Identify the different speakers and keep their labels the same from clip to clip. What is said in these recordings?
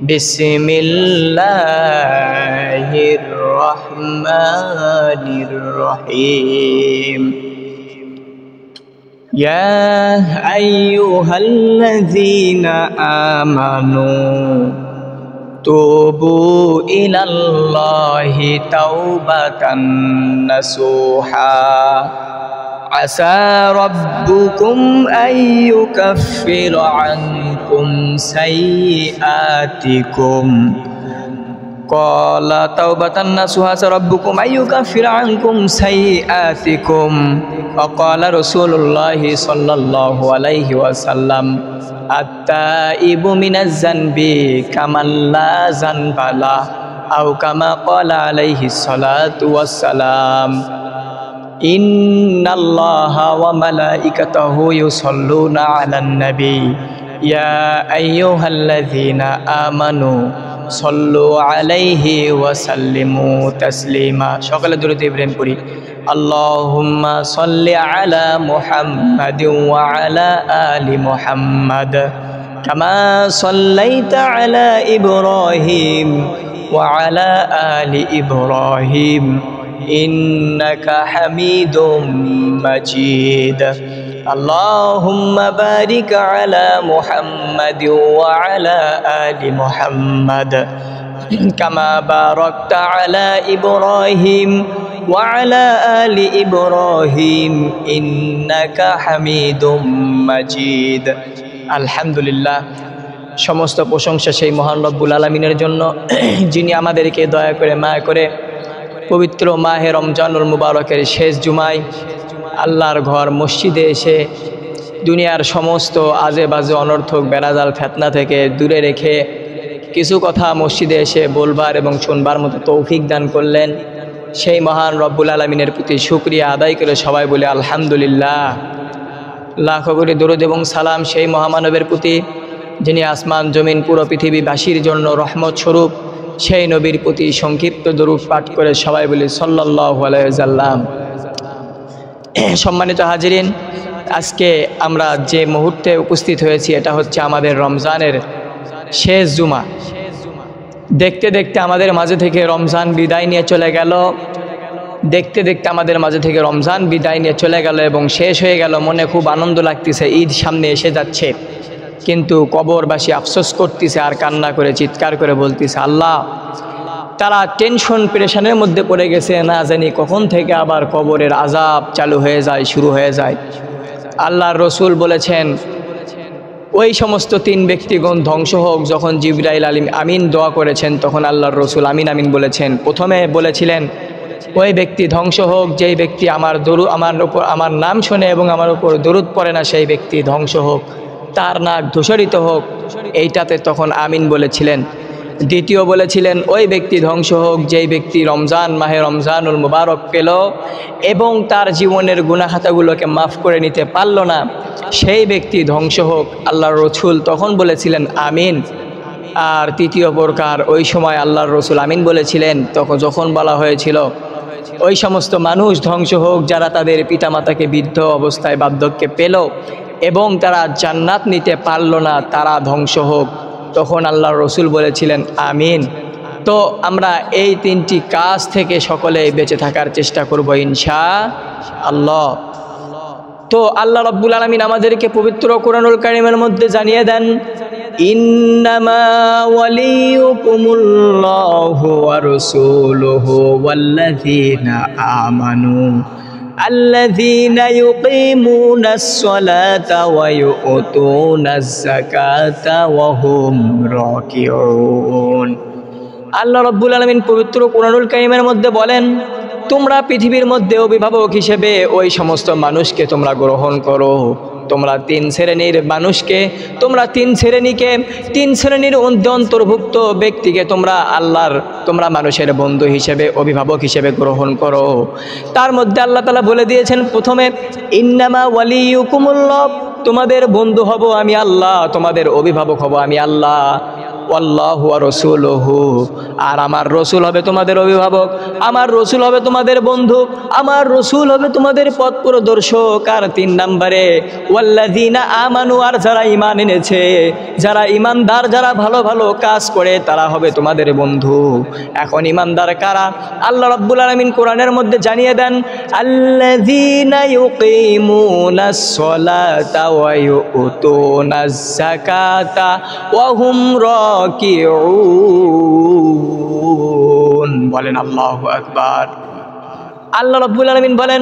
Speaker 1: বিসমিল্লাহির রহমানির রহিম। ইয়া আইয়ুহাল্লাযীনা আমানু তুবু ইলাল্লাহি তাওবাতান নাসুহা আসা রাব্বুকুম আইয়ুকাফিরা আনকুম সাইয়্যাতিকুম ক্বালা তাওবাতান নাসুহা আসা রাব্বুকুম আইয়ুকাফিরা আনকুম সাইয়্যাতিকুম ওয়া ক্বালা রাসূলুল্লাহি সাল্লাল্লাহু আলাইহি ওয়াসাল্লাম আত-তাইবু মিনাজ যানবি কামান লা যানবা লা আও কামা ক্বালা আলাইহিস সালাতু ওয়াসসালাম। ইন্নাল্লাহা ওয়া মালাইকাতাহু ইউসাল্লুনা আলান নবী ইয়া আইয়ুহাল্লাযীনা আমানু সাল্লু আলাইহি ওয়া সাল্লিমু তাসলিমা। সকলে দরুদ ইব্রাহিম পড়ি। আল্লাহুম্মা সাল্লি আলা মুহাম্মাদিন ওয়া আলা আলি মুহাম্মাদ কামা সাল্লাইতা আলা ইব্রাহিম ওয়া আলা আলি ইব্রাহিম ইন্নাকা হামিদুম মাজিদ। আল্লাহুম্মা বারিক আলা মুহাম্মাদিন ওয়া আলা আলি মুহাম্মাদ কামা বারাকতা আলা ইব্রাহিম ওয়া আলা আলি ইব্রাহিম ইন্নাকা হামিদুম মাজিদ। আলহামদুলিল্লাহ, সমস্ত প্রশংসা সেই মহান রব্বুল আলামিনের জন্য, যিনি আমাদেরকে দয়া করে মায়া করে পবিত্র মাহে রমজানুল মুবারকের শেষ জুমায় আল্লাহর ঘর মসজিদে এসে দুনিয়ার সমস্ত আজে বাজে অনর্থক বেনাজাল ফিতনা থেকে দূরে রেখে কিছু কথা মসজিদে এসে বলবার এবং শুনবার মতো তৌফিক দান করলেন। সেই মহান রব্বুল আলামিনের প্রতি শুকরিয়া আদায় করে সবাই বলে আলহামদুলিল্লাহ। লাখো কোটি দরুদ এবং সালাম সেই মহামানবের প্রতি, যিনি আসমান জমিন পুরো পৃথিবীবাসীর জন্য রহমত স্বরূপ, সেই নবীর প্রতি সংক্ষিপ্ত দরুদ পাঠ করে সবাই বলি সাল্লাল্লাহু আলাইহি ওয়াসাল্লাম। সম্মানিত হাজিরিন, আজকে আমরা যে মুহূর্তে উপস্থিত হয়েছি এটা হচ্ছে আমাদের রমজানের শেষ জুমা। দেখতে দেখতে আমাদের মাঝে থেকে রমজান বিদায় নিয়ে চলে গেল, দেখতে দেখতে আমাদের মাঝে থেকে রমজান বিদায় নিয়ে চলে গেল এবং শেষ হয়ে গেল। মনে খুব আনন্দ লাগতেছে, ঈদ সামনে এসে যাচ্ছে, কিন্তু কবরবাসী আফসোস করতেছে আর কান্না করে চিৎকার করে বলতেছে আল্লাহ, তারা টেনশন প্রেশানের মধ্যে পড়ে গেছে, না জানি কখন থেকে আবার কবরের আযাব চালু হয়ে যায়, শুরু হয়ে যায়। আল্লাহর রসুল বলেছেন ওই সমস্ত তিন ব্যক্তিগণ ধ্বংস হোক। যখন জিবরাইল আমিন দোয়া করেছেন তখন আল্লাহর রসুল আমিন আমিন বলেছেন। প্রথমে বলেছিলেন ওই ব্যক্তি ধ্বংস হোক যেই ব্যক্তি আমার নাম শোনে এবং আমার উপর দরুদ পড়ে না, সেই ব্যক্তি ধ্বংস হোক, তার নাক ধূসরিত হোক, এইটাতে তখন আমিন বলেছিলেন। দ্বিতীয় বলেছিলেন ওই ব্যক্তি ধ্বংস হোক যেই ব্যক্তি মাহে রমজানুল মুবারক পেল এবং তার জীবনের গুনাহ খাতাগুলোকে মাফ করে নিতে পারল না, সেই ব্যক্তি ধ্বংস হোক। আল্লাহর রসুল তখন বলেছিলেন আমিন। আর তৃতীয় প্রকার, ওই সময় আল্লাহর রসুল আমিন বলেছিলেন যখন বলা হয়েছিল ওই সমস্ত মানুষ ধ্বংস হোক যারা তাদের পিতামাতাকে বৃদ্ধ অবস্থায় বার্ধক্যে পেল এবং তারা জান্নাত নিতে পারল না, তারা ধ্বংস হোক। তখন আল্লাহর রসুল বলেছিলেন আমিন। তো আমরা এই তিনটি কাজ থেকে সকলে বেঁচে থাকার চেষ্টা করব ইনশাআল্লাহ। তো আল্লাহ রাব্বুল আলামিন আমাদেরকে পবিত্র কোরআনুল কারীমের মধ্যে জানিয়ে দেন ইন্নামা ওয়ালিয়ুকুমুল্লাহু ওয়া রাসূলুহু ওয়াল্লাযীনা আমানু আল্লাযীনা ইউকিমুনাস সালাতা ওয়া ইউতুনাজ যাকাতা ওয়া হুম রাকিউন। আল্লাহ রাব্বুল আলামিন পবিত্র কোরআনুল কারীমের মধ্যে বলেন তোমরা পৃথিবীর মধ্যে অভিভাবক হিসেবে ওই সমস্ত মানুষকে তোমরা গ্রহণ করো। তোমরা তিন শ্রেণীর মানুষকে, তিন শ্রেণীর অন্তর্ভুক্ত ব্যক্তিকে তোমরা মানুষের বন্ধু হিসেবে, অভিভাবক হিসেবে গ্রহণ করো। তার মধ্যে আল্লাহ তাআলা বলে দিয়েছেন প্রথমে ইন্নামা ওয়ালিয়ুকুমুল্লাহ, তোমাদের বন্ধু হব আমি আল্লাহ, তোমাদের অভিভাবক হব আমি আল্লাহ। ওয়াল্লাহু ওয়া রাসূলুহু, আর আমার রসুল হবে তোমাদের অভিভাবক, আমার রসুল হবে তোমাদের বন্ধু, আমার রসুল হবে তোমাদের পথ প্রদর্শক। আর 3 নম্বরে ওয়াল্লাযীনা আমানু, আর যারা ঈমান এনেছে, যারা ঈমানদার, যারা ভালো ভালো কাজ করে তারা হবে তোমাদের বন্ধু। এখন ঈমানদার কারা? আল্লাহ রাব্বুল আলামিন কোরআনের মধ্যে জানিয়ে দেন, আল্লাযীনা ইউকিমুনাস সালাতা ওয়া ইউতুনাজ যাকাতা ওয়া হুম রাকিউন। বলেন আল্লাহু আকবার। আল্লাহ রাব্বুল আলামিন বলেন,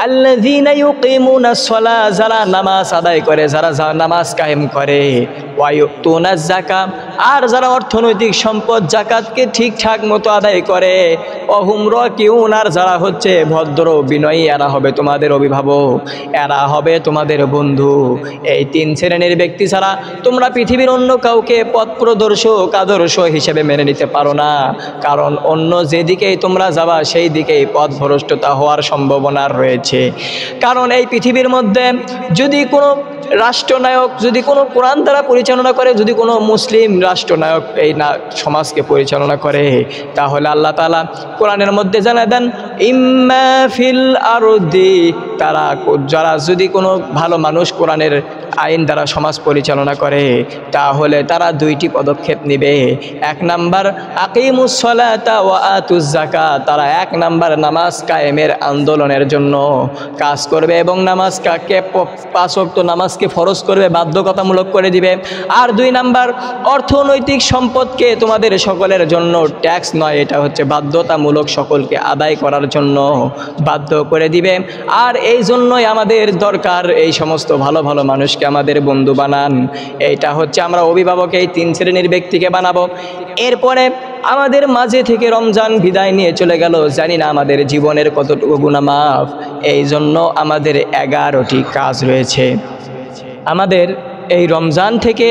Speaker 1: আল্লাযীনা ইউকিমুনাস সালাহ, যারা নামাজ আদায় করে, যারা নামাজ কায়েম করে, ওয়া ইউতুনাজ যাকাত, আর যারা অর্থনৈতিক সম্পদ যাকাতকে ঠিকঠাক মতো আদায় করে, ওয়া হুম রাকিউন, আর যারা হচ্ছে ভদ্র বিনয়ী, এরা হবে তোমাদের অভিভাবক, এরা হবে তোমাদের বন্ধু। এই 3 শ্রেণীর ব্যক্তি ছাড়া তোমরা পৃথিবীর অন্য কাউকে পথ প্রদর্শক, আদর্শ হিসেবে মেনে নিতে পারো না। কারণ অন্য যেদিকেই তোমরা যাবা সেই দিকেই পথভ্রষ্টতা হওয়ার সম্ভাবনা রয়েছে। কারণ এই পৃথিবীর মধ্যে যদি কোনো রাষ্ট্রনায়ক, যদি কোনো কোরআন দ্বারা পরিচালনা করে, যদি কোনো মুসলিম রাষ্ট্রনায়ক এই সমাজকে পরিচালনা করে, তাহলে আল্লাহ তাআলা কোরআনের মধ্যে জানা দেন, ইম্মা ফিল আরদি, তারা যারা যদি কোনো ভালো মানুষ কোরআনের আইন দ্বারা সমাজ পরিচালনা করে, তাহলে তারা 2টি পদক্ষেপ নেবে। 1 নাম্বার আকিমুস সালাতা ওয়া আতুজ যাকাত, তারা 1 নাম্বার নামাজ কায়েমের আন্দোলনের জন্য কাজ করবে এবং নামাজকে 5 ওয়াক্ত নামাজকে ফরজ করবে, বাধ্যতামূলক করে দিবে। আর 2 নাম্বার অর্থনৈতিক সম্পদকে তোমাদের সকলের জন্য ট্যাক্স নয়, এটা হচ্ছে বাধ্যতামূলক সকলকে আদায় করার জন্য বাধ্য করে দিবে। আর এই জন্যই আমাদের দরকার এই সমস্ত ভালো ভালো মানুষকে আমাদের বন্ধু বানান। এইটা হচ্ছে আমরা অভিভাবক এই 3 শ্রেণীর ব্যক্তিকে বানাবো। এরপরে আমাদের মাঝে থেকে রমজান বিদায় নিয়ে চলে গেল, জানি না আমাদের জীবনের কতটুকু গুনাহ মাফ। এই জন্য আমাদের 11টি কাজ রয়েছে। আমাদের এই রমজান থেকে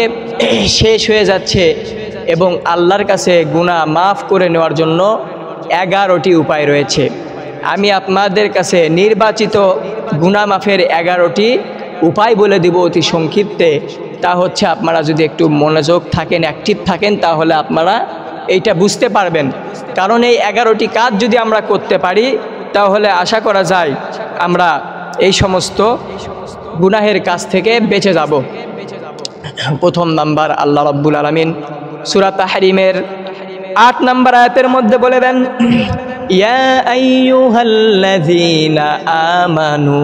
Speaker 1: শেষ হয়ে যাচ্ছে এবং আল্লাহর কাছে গুনাহ মাফ করে নেওয়ার জন্য 11টি উপায় রয়েছে। আমি আপনাদের কাছে নির্বাচিত গুনাহ মাফের 11টি উপায় বলে দিব অতি সংক্ষিপ্তে। তা হচ্ছে আপনারা যদি একটু মনোযোগ থাকেন, অ্যাক্টিভ থাকেন, তাহলে আপনারা এইটা বুঝতে পারবেন। কারণ এই 11টি কাজ যদি আমরা করতে পারি তাহলে আশা করা যায় আমরা এই সমস্ত গুনাহের কাজ থেকে বেঁচে যাব। 1 নাম্বার, আল্লাহ রাব্বুল আলামিন সূরা তাহরিমের 8 নম্বর আয়াতের মধ্যে বলে দেন, ইয়া আইয়ুহাল্লাযীনা আমানু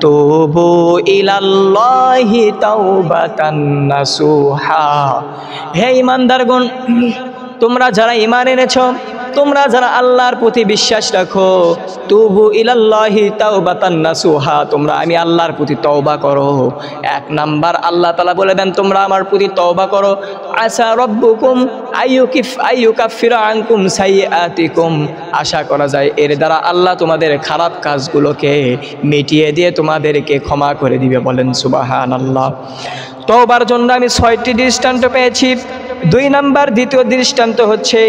Speaker 1: তুবু ইলাল্লাহি তাওবাতান নাসুহা। হে ঈমানদারগণ, তোমরা যারা ঈমান এনেছো, তোমরা যারা আল্লাহর প্রতি বিশ্বাস রাখো, তুবু ইলাল্লাহি তাওবাতান নাসুহা, তোমরা আমি আল্লাহর প্রতি তওবা করো। 1 নাম্বার আল্লাহ তাআলা বলে দেন, তোমরা আমার প্রতি তওবা করো। আসা রব্বুকুম আইয়ুকাফিরা আনকুম সাইয়্যাতিকুম, আশা করা যায় এর দ্বারা আল্লাহ তোমাদের খারাপ কাজগুলোকে মিটিয়ে দিয়ে তোমাদেরকে ক্ষমা করে দিবে। বলেন সুবহানাল্লাহ। তওবার জন্য আমি 6টি দৃষ্টান্ত পেয়েছি। 2 নাম্বার দ্বিতীয় দৃষ্টান্ত হচ্ছে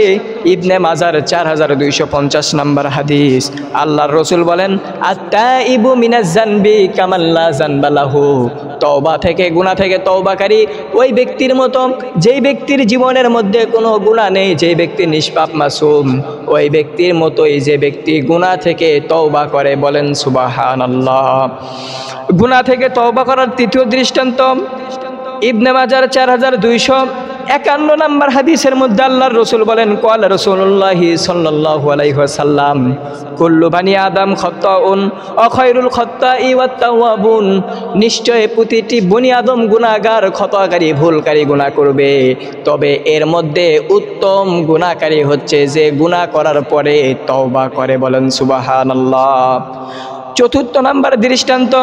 Speaker 1: ইবনে মাজার 4250 নম্বর হাদিস। আল্লাহর রসুল বলেন, আত-তাইবু মিনাজ জানবি কামান লা জানবা লাহু, তওবা থেকে, গুনাহ থেকে তওবাকারী ওই ব্যক্তির মতো যেই ব্যক্তির জীবনের মধ্যে কোনো গুনাহ নেই, যেই ব্যক্তি নিষ্পাপ মাসুম, ওই ব্যক্তির মতোই যে ব্যক্তি গুনাহ থেকে তওবা করে। বলেন সুবহানাল্লাহ। গুনাহ থেকে তওবা করার তৃতীয় দৃষ্টান্ত ইবনে মাজার 4251 নম্বর হাদিসের মধ্যে আল্লাহর রসুল বলেন, ক্বালা রাসূলুল্লাহি সাল্লাল্লাহু আলাইহি ওয়াসাল্লাম, কুল্লু বানি আদম খাত্তাউন ওয়া খায়রুল খাত্তাই ওয়াত তাওয়াবুন, নিশ্চয় প্রতিটি বনি আদম গুনাহগার, খতাকারী, ভুলকারী গুনাহ করবে, তবে এর মধ্যে উত্তম গুনাহকারী হচ্ছে যে গুনাহ করার পরে তওবা করে। বলেন সুবহানাল্লাহ। 4 নম্বর দৃষ্টান্ত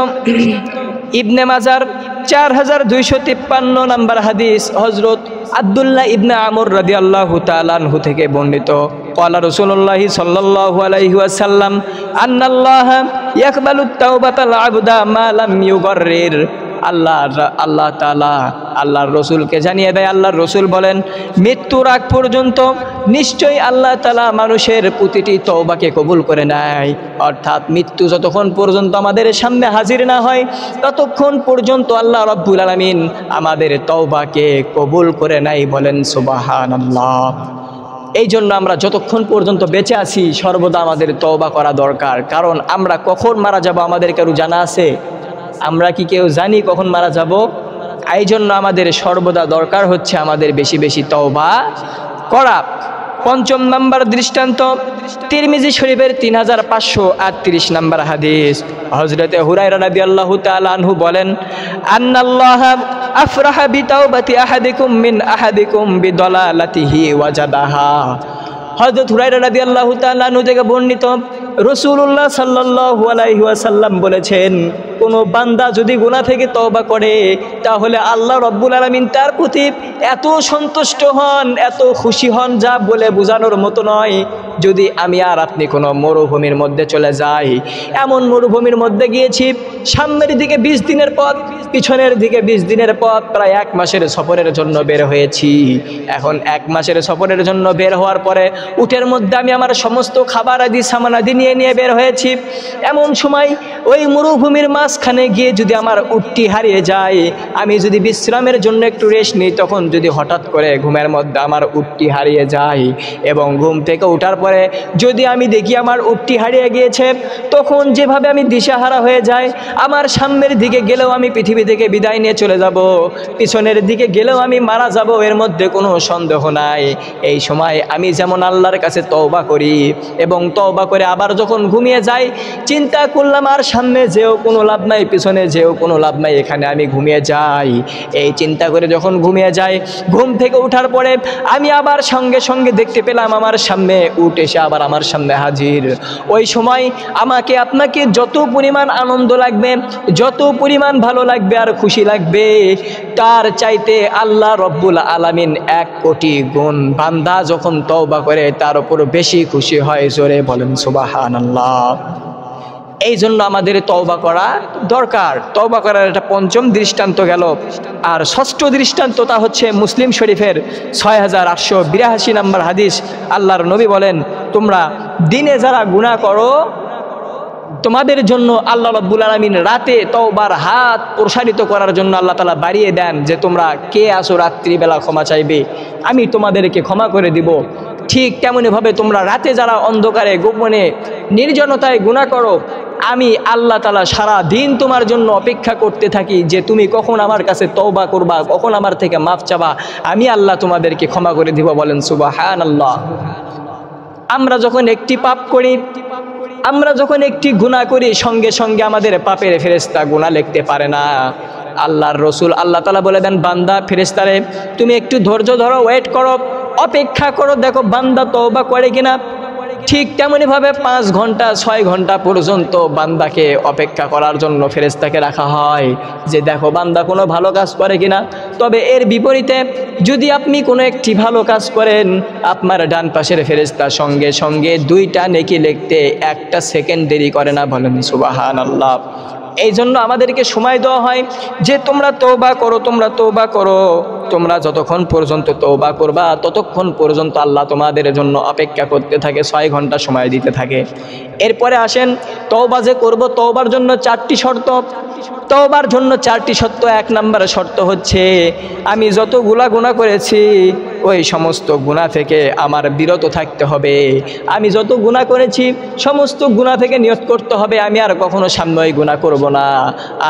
Speaker 1: ইবনে মাজার 4253 নম্বর হাদিস, হযরত আব্দুল্লাহ ইবনে আমর রাদিয়াল্লাহু তাআলা আনহু থেকে বর্ণিত, ক্বালা রাসূলুল্লাহি সাল্লাল্লাহু আলাইহি ওয়াসাল্লাম, আন্নাল্লাহা ইয়াকবালুত তাওবাতাল আবদা মা লাম ইউগাররির। আল্লাহ তাআলা আল্লাহর রসুলকে জানিয়ে দেয়, আল্লাহর রসুল বলেন, মৃত্যুর আগ পর্যন্ত নিশ্চয়ই আল্লাহ তাআলা মানুষের প্রতিটি তওবাকে কবুল করে নেয়। অর্থাৎ মৃত্যু যতক্ষণ পর্যন্ত আমাদের সামনে হাজির না হয় ততক্ষণ পর্যন্ত আল্লাহ রাব্বুল আলামিন আমাদের তওবাকে কবুল করে নেয়। বলেন সুবহানাল্লাহ। এই জন্য আমরা যতক্ষণ পর্যন্ত বেঁচে আছি সর্বদা আমাদের তওবা করা দরকার। কারণ আমরা কখন মারা যাব আমাদের কারো জানা আছে? আমরা কি কেউ জানি কখন মারা যাব? এই জন্য আমাদের সর্বদা দরকার হচ্ছে আমাদের বেশি বেশি তওবা করা। পঞ্চম নাম্বার দৃষ্টান্ত তিরমিজি শরীফের 3538 নাম্বার হাদিস। হযরতে হুরায়রা রাদিয়াল্লাহু তাআলা আনহু বলেন, আন্নাল্লাহা আফরাহা বিতাওবাতি আহাদিকুম মিন আহাদিকুম বিদালালাতিহি ওয়াজাদাহা। হযরত হুরায়রা রাদিয়াল্লাহু তাআলা আনহু থেকে বর্ণিত, রাসূলুল্লাহ সাল্লাল্লাহু আলাইহি ওয়াসাল্লাম বলেছেন, কোনো বান্দা যদি গুনাহ থেকে তওবা করে তাহলে আল্লাহ রাব্বুল আলামিন তার প্রতি এত সন্তুষ্ট হন, এত খুশি হন যা বলে বোঝানোর মতো নয়। যদি আমি আর আপনি কোনো মরুভূমির মধ্যে চলে যাই, এমন মরুভূমির মধ্যে গিয়েছি, সামনের দিকে 20 দিনের পথ, পিছনের দিকে 20 দিনের পথ, প্রায় 1 মাসের সফরের জন্য বের হয়েছি। এখন 1 মাসের সফরের জন্য বের হওয়ার পরে উটের মধ্যে আমি আমার সমস্ত খাবার আদি সামান আদি নিয়ে বের হয়েছি। এমন সময় ওই মরুভূমির মাঝখানে গিয়ে যদি আমার উটটি হারিয়ে যায়, আমি যদি বিশ্রামের জন্য একটু রেস্ট নিই, তখন যদি হঠাৎ করে ঘুমের মধ্যে আমার উটটি হারিয়ে যায় এবং ঘুম থেকে ওঠার পরে যদি আমি দেখি আমার উটটি হারিয়ে গিয়েছে, তখন যেভাবে আমি দিশাহারা হয়ে যাই, আমার সামনের দিকে গেলেও আমি পৃথিবী থেকে বিদায় নিয়ে চলে যাব, পিছনের দিকে গেলেও আমি মারা যাব, এর মধ্যে কোনো সন্দেহ নাই। এই সময় আমি যেমন আল্লাহর কাছে তওবা করি এবং তওবা করে আবার যখন ঘুমিয়ে যাই, চিন্তা করলাম আর সামনে যেও কোনো লাভ নাই, পিছনে যেও কোনো লাভ নাই, এখানে আমি ঘুমিয়ে যাই। এই চিন্তা করে যখন ঘুমিয়ে যাই, ঘুম থেকে ওঠার পরে আমি আবার সঙ্গে সঙ্গে দেখতে পেলাম আমার সামনে উট এসে আবার আমার সামনে হাজির। ওই সময় আমাকে আপনাকে যত পরিমাণ আনন্দ লাগবে, যত পরিমাণ ভালো লাগবে আর খুশি লাগবে, তার চাইতে আল্লাহ রব্বুল আলামিন 1 কোটি গুণ বান্দা যখন তওবা করে তার উপর বেশি খুশি হয়। জোরে বলেন সুবহানাল্লাহ। এই জন্য আমাদের তওবা করা দরকার। তওবা করার এটা পঞ্চম দৃষ্টান্ত গেল। আর ষষ্ঠ দৃষ্টান্তটা হচ্ছে মুসলিম শরীফের 6882 নম্বর হাদিস। আল্লাহর নবী বলেন, তোমরা দিনে যারা গুনাহ করো, তোমাদের জন্য আল্লাহ রাব্বুল আলামিন রাতে তওবার হাত প্রসারিত করার জন্য আল্লাহ তাআলা বাড়িয়ে দেন, যে তোমরা কে আসো রাত্রিবেলা ক্ষমা চাইবে, আমি তোমাদেরকে ক্ষমা করে দিব। ঠিক তেমনিভাবে তোমরা রাতে যারা অন্ধকারে গোপনে নির্জনতায় গুনাহ করো, আমি আল্লাহ তাআলা সারা দিন তোমার জন্য অপেক্ষা করতে থাকি যে তুমি কখন আমার কাছে তওবা করবা, কখন আমার থেকে মাফ চাবা, আমি আল্লাহ তোমাদেরকে ক্ষমা করে দিব। বলেন সুবহানাল্লাহ। আমরা যখন একটি পাপ করি, আমরা যখন একটি গুনাহ করি, সঙ্গে সঙ্গে আমাদের পাপের ফেরেশতা গুনাহ লিখতে পারে না। আল্লাহর রসুল আল্লাহ তাআলা বলে দেন, বান্দা ফেরেশতারে তুমি একটু ধৈর্য ধরো, ওয়েট করো, অপেক্ষা করো, দেখো বান্দা তওবা করে কিনা। ঠিক তেমনিভাবে 5 ঘন্টা 6 ঘন্টা পর্যন্ত বান্দাকে অপেক্ষা করার জন্য ফেরেশতাকে রাখা হয়, যে দেখো বান্দা কোনো ভালো কাজ করে কিনা। তবে এর বিপরীতে যদি আপনি কোনো একটি ভালো কাজ করেন, আপনার ডান পাশের ফেরেশতা সঙ্গে সঙ্গে 2টা নেকি লিখতে 1টা সেকেন্ড দেরি করে না। বলেন সুবহানাল্লাহ। এই জন্য আমাদেরকে সময় দেওয়া হয় যে তোমরা তওবা করো, তোমরা তওবা করো। তোমরা যতক্ষণ পর্যন্ত তওবা করবা ততক্ষণ পর্যন্ত আল্লাহ তোমাদের জন্য অপেক্ষা করতে থাকে, 6 ঘন্টা সময় দিতে থাকে। এরপরে আসেন তওবা যে করব, তওবার জন্য 4টি শর্ত। তওবার জন্য 4টি শর্ত। 1 নম্বর শর্ত হচ্ছে আমি যত গুনাহ করেছি ওই সমস্ত গুনাহ থেকে আমার বিরত থাকতে হবে। আমি যত গুনাহ করেছি সমস্ত গুনাহ থেকে নিয়ত করতে হবে আমি আর কখনো সামনে ওই গুনাহ করব না।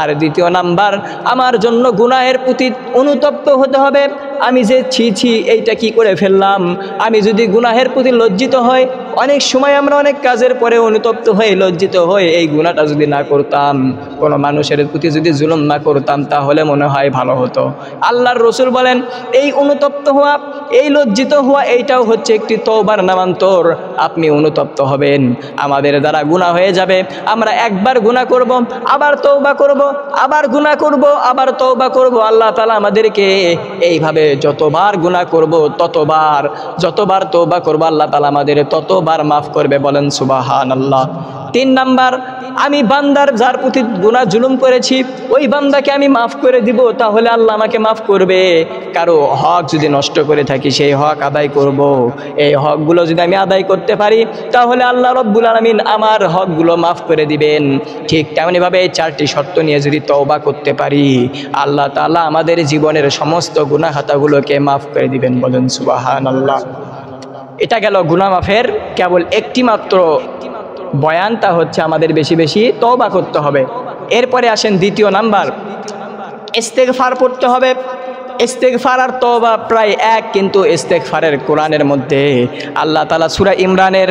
Speaker 1: আর 2 নাম্বার, আমার জন্য গুনাহের প্রতি অনুতপ্ত হতে হবে। আমি যে ছি এইটা কি করে ফেললাম, আমি যদি গুনাহের প্রতি লজ্জিত হই, অনেক সময় আমরা অনেক কাজের পরে অনুতপ্ত হয়ে লজ্জিত হয়ে এই গুনাহটা যদি না করতাম, কোনো মানুষের প্রতি যদি জুলুম না করতাম, তাহলে মনে হয় ভালো হতো। আল্লাহর রসুল বলেন, এই অনুতপ্ত হওয়া, এই লজ্জিত হওয়া, এইটাও হচ্ছে একটি তওবার নামান্তর। আপনি অনুতপ্ত হবেন, আমাদের দ্বারা গুনাহ হয়ে যাবে, আমরা একবার গুনাহ করব, আবার তওবা করব, আবার গুনাহ করব, আবার তওবা করব। আল্লাহ তাআলা আমাদেরকে এইভাবে যতবার গুনাহ করব ততবার, যতবার তওবা করব আল্লাহ তাআলা আমাদের ততবার মাফ করবে। বলেন সুবহানাল্লাহ। 3 নাম্বার, আমি বান্দার যার প্রতি গুনাহ জুলুম করেছি ওই বান্দাকে আমি মাফ করে দিব, তাহলে আল্লাহ আমাকে মাফ করবে। কারো হক যদি নষ্ট করে থাকি সেই হক আদায় করব। এই হকগুলো যদি আমি আদায় করতে পারি তাহলে আল্লাহ রব্বুল আলামিন আমার হকগুলো মাফ করে দিবেন। ঠিক তেমনিভাবে এই 4টি শর্ত নিয়ে যদি তওবা করতে পারি, আল্লাহ তাআলা আমাদের জীবনের সমস্ত গুনাহ খাতাগুলোকে মাফ করে দিবেন। বলেন সুবহানাল্লাহ। এটা গেল গুনাহ মাফের কেবল একটি মাত্র বয়ান, তা হচ্ছে আমাদের বেশি বেশি তওবা করতে হবে। এরপরে আসেন দ্বিতীয় নাম্বার, ইস্তেগফার পড়তে হবে। ইস্তেগফার আর তওবা প্রায় এক, কিন্তু ইস্তেগফারের কোরআনের মধ্যে আল্লাহ তাআলা সূরা ইমরানের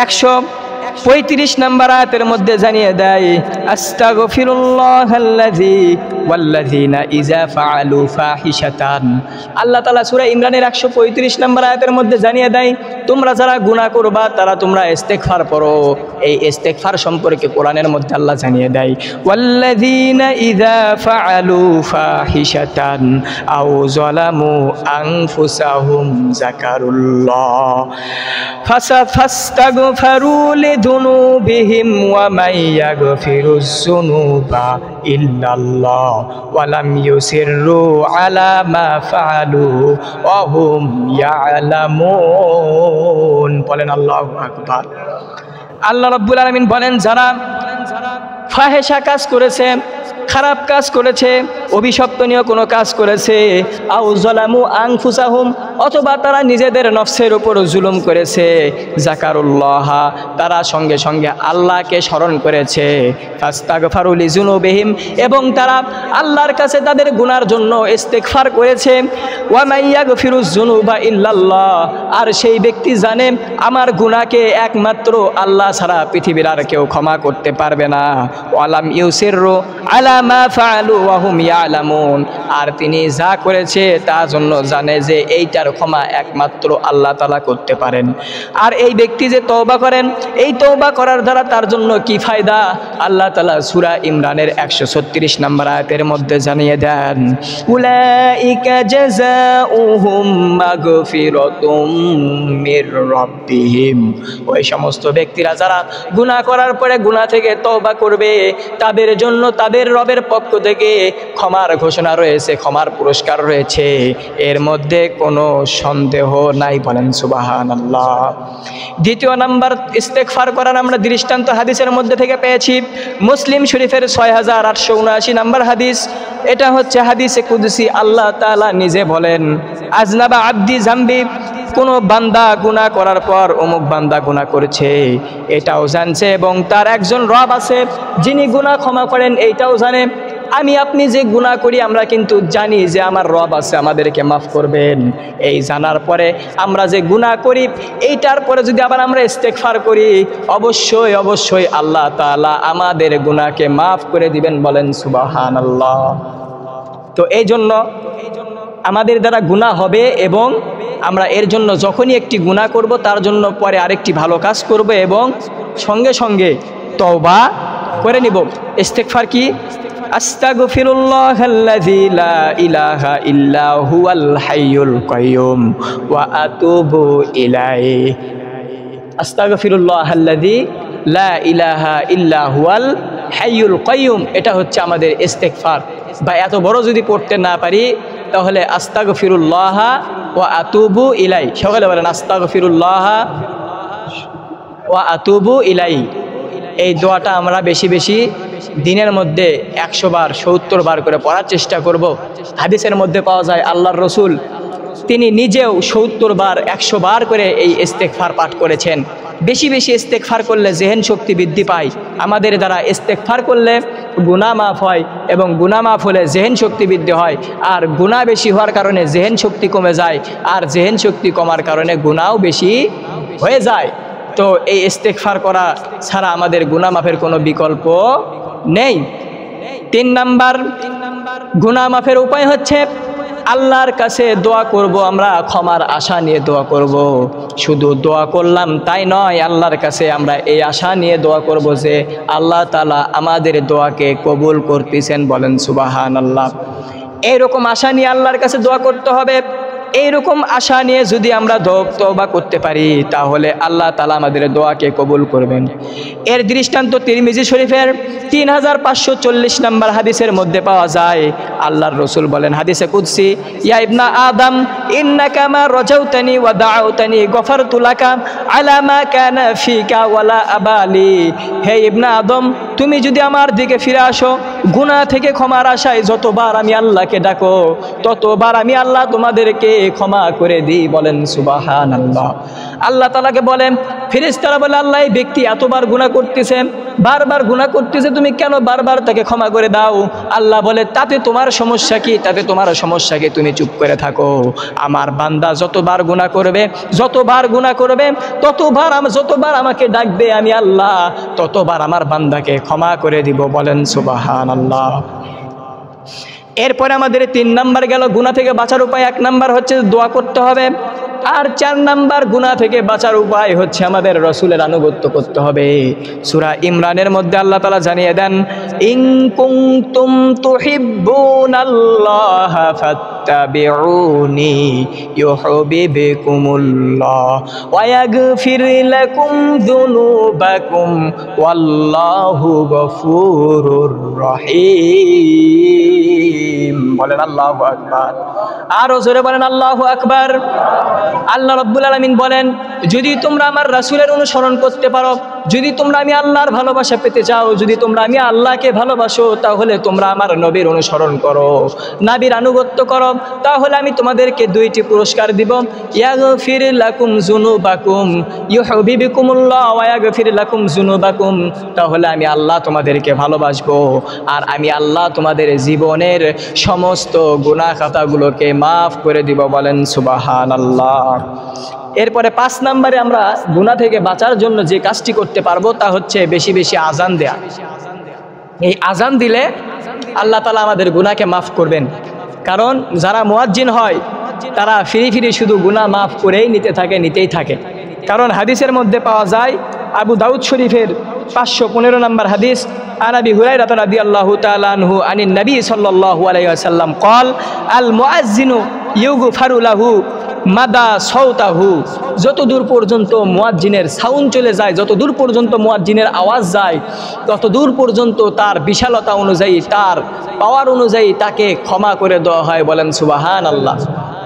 Speaker 1: 135 নম্বর আয়াতের মধ্যে জানিয়ে দেয়, আস্তাগফিরুল্লাহাল্লাযী ওয়াল্লাযীনা ইযা ফাআলু ফাহিশাতান। আল্লাহ তাআলা সূরা ইমরানের 135 নম্বর আয়াতের মধ্যে জানিয়ে দেয়, তোমরা যারা গুনাহ করবা তারা তোমরা ইস্তেগফার পড়ো। এই ইস্তেগফার সম্পর্কে কোরআনের মধ্যে আল্লাহ জানিয়ে দেয়, ওয়াল্লাযীনা ইযা ফাআলু ফাহিশাতান আও যালামু আনফুসাহুম যাকারুল্লাহ ফাস্তাগফারু লিযুনুবিহিম ওয়া মান ইয়াগফিরুয যুনুবা ইল্লাল্লাহ ওয়া লাম ইউসিররু আলা মা ফাআলু ওয়া হুম ইয়ালামুন। বলেন আল্লাহু আকবার। আল্লাহ রাব্বুল আলামিন বলেন, যারা ফাহেশা কাজ করেছে, খারাপ কাজ করেছে, অভিশপ্তনীয় কোনো কাজ করেছে, আও যালামু আনফুসাহুম, অথবা তারা নিজেদের নফসের উপর জুলুম করেছে, যাকারুল্লাহ, তারা সঙ্গে সঙ্গে আল্লাহকে স্মরণ করেছে, ফাস্তাগফারু লিযুনুবিহিম, এবং তারা আল্লাহর কাছে তাদের গুনার জন্য ইস্তেগফার করেছে, ওয়া মান ইয়াগফিরুয যুনুবা ইল্লাল্লাহ, আর সেই ব্যক্তি জানে আমার গুনাহকে একমাত্র আল্লাহ ছাড়া পৃথিবীর আর কেউ ক্ষমা করতে পারবে না, ওয়া লাম ইউসিররু আলা মা ফাআলু ওয়া হুম ইয়ালামুন, আর তিনি যা করেছে তার জন্য জানে যে এইটার ক্ষমা একমাত্র আল্লাহ তাআলা করতে পারেন। আর এই ব্যক্তি যে তওবা করেন, এই তওবা করার দ্বারা তার জন্য কি ফায়দা, আল্লাহ তাআলা সূরা ইমরানের 136 নম্বর আয়াতের মধ্যে জানিয়ে দেন, উলাইকা জাযাউহুম মাগফিরাতুম মির রাব্বিহিম, ওই সমস্ত ব্যক্তিরা যারা গুনাহ করার পরে গুনাহ থেকে তওবা করবে, তাদের জন্য তাদের রবের পক্ষ থেকে ক্ষমার ঘোষণা রয়েছে, ক্ষমার পুরস্কার রয়েছে, এর মধ্যে কোনো সন্দেহ নাই। বলেন সুবহানাল্লাহ। দ্বিতীয় নাম্বার ইস্তেগফার করার আমরা দৃষ্টান্ত হাদিসের মধ্যে থেকে পেয়েছি, মুসলিম শরীফের 6879 নম্বর হাদিস। এটা হচ্ছে হাদিসে কুদসি, আল্লাহ তাআলা নিজে বলেন, আজনাবা আব্দি জামবি, কোনো বান্দা গুনাহ করার পর অমুক বান্দা গুনাহ করেছে এটাও জানছে, এবং তার একজন রব আছে যিনি গুনাহ ক্ষমা করেন এইটাও জানে। আমি আপনি যে গুনাহ করি আমরা কিন্তু জানি যে আমার রব আছে, আমাদেরকে মাফ করবেন। এই জানার পরে আমরা যে গুনাহ করি, এইটার পরে যদি আবার আমরা ইস্তেগফার করি, অবশ্যই অবশ্যই আল্লাহ তাআলা আমাদের গুনাহকে মাফ করে দিবেন। বলেন সুবহানাল্লাহ। তো এই জন্য আমাদের দ্বারা গুনাহ হবে, এবং আমরা এর জন্য যখনই একটি গুনাহ করব তার জন্য পরে আরেকটি ভালো কাজ করব, এবং সঙ্গে সঙ্গে তওবা করে নিব। ইস্তেগফার কি? আস্তাগফিরুল্লাহাল্লাযী লা ইলাহা ইল্লা হুয়াল হাইয়ুল কাইয়ুম ওয়া আতুবু ইলাইহি। আস্তাগফিরুল্লাহাল্লাযী লা ইলাহা ইল্লা হুয়াল হাইয়ুল কাইয়ুম, এটা হচ্ছে আমাদের ইস্তেগফার। বা এত বড় যদি পড়তে না পারি তাহলে আস্তাগফিরুল্লাহ ওয়া আতুবু ইলাইহি, সকলে বলেন আস্তাগফিরুল্লাহ ওয়া আতুবু ইলাইহি। এই দোয়াটা আমরা বেশি বেশি দিনের মধ্যে 100 বার 70 বার করে পড়ার চেষ্টা করব। হাদিসের মধ্যে পাওয়া যায় আল্লাহর রসুল তিনি নিজেও 70 বার 100 বার করে এই ইস্তেগফার পাঠ করেছেন। বেশি বেশি ইস্তেগফার করলে জেহেন শক্তি বৃদ্ধি পায়। আমাদের দ্বারা ইস্তেগফার করলে গুনাহ মাফ হয়, এবং গুনাহ মাফ হলে জেহেন শক্তি বৃদ্ধি হয়, আর গুনাহ বেশি হওয়ার কারণে জেহেন শক্তি কমে যায়, আর জেহেন শক্তি কমার কারণে গুনাহও বেশি হয়ে যায়। তো এই ইস্তেগফার করা ছাড়া আমাদের গুনাহ মাফের কোনো বিকল্প নেই। 3 নাম্বার গুনাহ মাফের উপায় হচ্ছে আল্লাহর কাছে দোয়া করব, আমরা ক্ষমার আশা নিয়ে দোয়া করব। শুধু দোয়া করলাম তাই নয়, আল্লাহর কাছে আমরা এই আশা নিয়ে দোয়া করব যে আল্লাহ তাআলা আমাদের দোয়াকে কবুল করতেছেন। বলেন সুবহানাল্লাহ। এইরকম আশা নিয়ে আল্লাহর কাছে দোয়া করতে হবে। এইরকম আশা নিয়ে যদি আমরা তওবা করতে পারি তাহলে আল্লাহ তাআলা আমাদের দোয়াকে কবুল করবেন। এর দৃষ্টান্ত তিরমিজি শরীফের 3540 নম্বর হাদিসের মধ্যে পাওয়া যায়। আল্লাহর রাসূল বলেন হাদিসে কুদসি, ইয়া ইবনা আদম ইন্নাকা মা রাজাউতানি ওয়া দাআউতানি গফারতু লাকা আলা মা কানা ফিকা ওয়ালা আবালি। হে ইবনা আদম, তুমি যদি আমার দিকে ফিরে আসো, গুনাহ থেকে ক্ষমার আশায় যতবার আমি আল্লাহকে ডাকো ততবার আমি আল্লাহ তোমাদেরকে ক্ষমা করে দিই, বলেন সুবহানাল্লাহ। আল্লাহ তাআলাকে বলেন, ফেরেশতারা বলে আল্লাহ এই ব্যক্তি এতবার গুনাহ করতেছে, বারবার গুনাহ করতেছে, তুমি কেন বারবার তাকে ক্ষমা করে দাও? আল্লাহ বলে তাতে তোমার সমস্যা কি, তাতে তোমার সমস্যা কি, তুমি চুপ করে থাকো। আমার বান্দা যতবার গুনাহ করবে, যতবার গুনাহ করবে, যতবার আমাকে ডাকবে আমি আল্লাহ ততবার আমার বান্দাকে ক্ষমা করে দিব, বলেন সুবহানাল্লাহ। এরপরে আমাদের 3 নাম্বার গেল গুনাহ থেকে বাঁচার উপায়। 1 নাম্বার হচ্ছে দোয়া করতে হবে, আর 4 নাম্বার গুনাহ থেকে বাঁচার উপায় হচ্ছে আমাদের রাসূলের আনুগত্য করতে হবে। সূরা ইমরানের মধ্যে আল্লাহ তাআলা জানিয়ে দেন, ইন কুনতুম তুহিব্বুনাল্লাহা ফাত্তাবিউনি ইউহিব্বুকুমুল্লাহ ওয়া ইয়াগফির লাকুম যুনুবাকুম ওয়াল্লাহু গফুরুর রহিম। বলেন আল্লাহু আকবার। আরো জোরে বলেন আল্লাহু আকবার। আল্লাহ রাব্বুল আলামিন বলেন, যদি তোমরা আমার রাসূলের অনুসরণ করতে পারো, যদি তোমরা আমি আল্লাহর ভালোবাসা পেতে চাও, যদি তোমরা আমি আল্লাহকে ভালোবাসো, তাহলে তোমরা আমার নবীর অনুসরণ করো, নবীর আনুগত্য করো, তাহলে আমি তোমাদেরকে 2টি পুরস্কার দিব। ইয়াগফির লাকুম যুনুবাকুম ইউহিব্বুকুমুল্লাহ ওয়া ইয়াগফির লাকুম যুনুবাকুম, তাহলে আমি আল্লাহ তোমাদেরকে ভালোবাসবো, আর আমি আল্লাহ তোমাদের জীবনের সমস্ত গুনাহ খাতাগুলোকে মাফ করে দিব, বলেন সুবহানাল্লাহ। এরপরে 5 নম্বরে আমরা গুনাহ থেকে বাঁচার জন্য যে কাজটি করতে পারবো তা হচ্ছে বেশি বেশি আজান দেয়া। এই আজান দিলে আল্লাহ তাআলা আমাদের গুনাহকে মাফ করবেন, কারণ যারা মুয়াজ্জিন হয় তারা ফিরি ফিরি শুধু গুনাহ মাফ করেই নিতেই থাকে। কারণ হাদিসের মধ্যে পাওয়া যায়, আবু দাউদ শরীফের 515 নম্বর হাদিস, আন আবি হুরায়রা রাদিয়াল্লাহু তাআলা আনহু আনিন নবী সাল্লাল্লাহু আলাইহি ওয়াসাল্লাম قال المؤذن يغفر له মাদা সাউতাহু, যতদূর পর্যন্ত মুয়াজ্জিনের সাউন্ড চলে যায়, যতদূর পর্যন্ত মুয়াজ্জিনের আওয়াজ যায়, ততদূর পর্যন্ত তার বিশালতা অনুযায়ী, তার পাওয়ার অনুযায়ী তাকে ক্ষমা করে দেওয়া হয়, বলেন সুবহানাল্লাহ।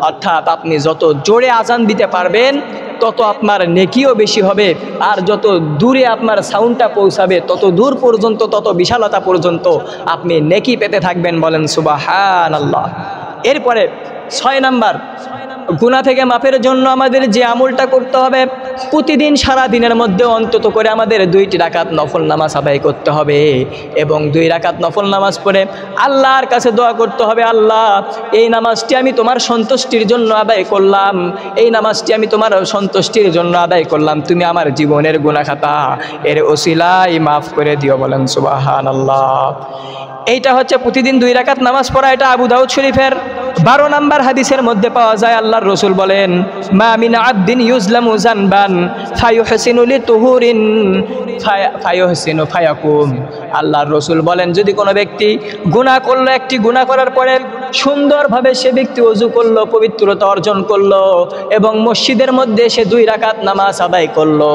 Speaker 1: অর্থাৎ আপনি যত জোরে আজান দিতে পারবেন তত আপনার নেকিও বেশি হবে, আর যত দূরে আপনার সাউন্ডটা পৌঁছাবে তত দূর পর্যন্ত, তত বিশালতা পর্যন্ত আপনি নেকি পেতে থাকবেন, বলেন সুবহানাল্লাহ। এরপরে 6 নাম্বার, গুনাহ থেকে মাফের জন্য আমাদের যে আমলটা করতে হবে, প্রতিদিন সারা দিনের মধ্যে অন্তত করে আমাদের 2টি রাকাত নফল নামাজ আদায় করতে হবে, এবং 2 রাকাত নফল নামাজ পড়ে আল্লাহর কাছে দোয়া করতে হবে, আল্লাহ এই নামাজটি আমি তোমার সন্তুষ্টির জন্য আদায় করলাম, এই নামাজটি আমি তোমার সন্তুষ্টির জন্য আদায় করলাম, তুমি আমার জীবনের গুনাহ খাতা এর ওসিলায় মাফ করে দিও, বলেন সুবহানাল্লাহ। এইটা হচ্ছে প্রতিদিন 2 রাকাত নামাজ পড়া। এটা আবু দাউদ শরীফের 12 নম্বর হাদিসের মধ্যে পাওয়া যায়, আল্লাহর রাসূল বলেন, মা মিন আবদিন ইউজলামু যানবান ফায়ুহসিনু লিতুহুরিন ফায়ুহসিনু ফায়াকুম। আল্লাহর রাসূল বলেন, যদি কোনো ব্যক্তি গুনাহ করলো, একটি গুনাহ করার পরে সুন্দরভাবে সে ব্যক্তি ওযু করলো, পবিত্রতা অর্জন করলো, এবং মসজিদের মধ্যে সে 2 রাকাত নামাজ আদায় করলো,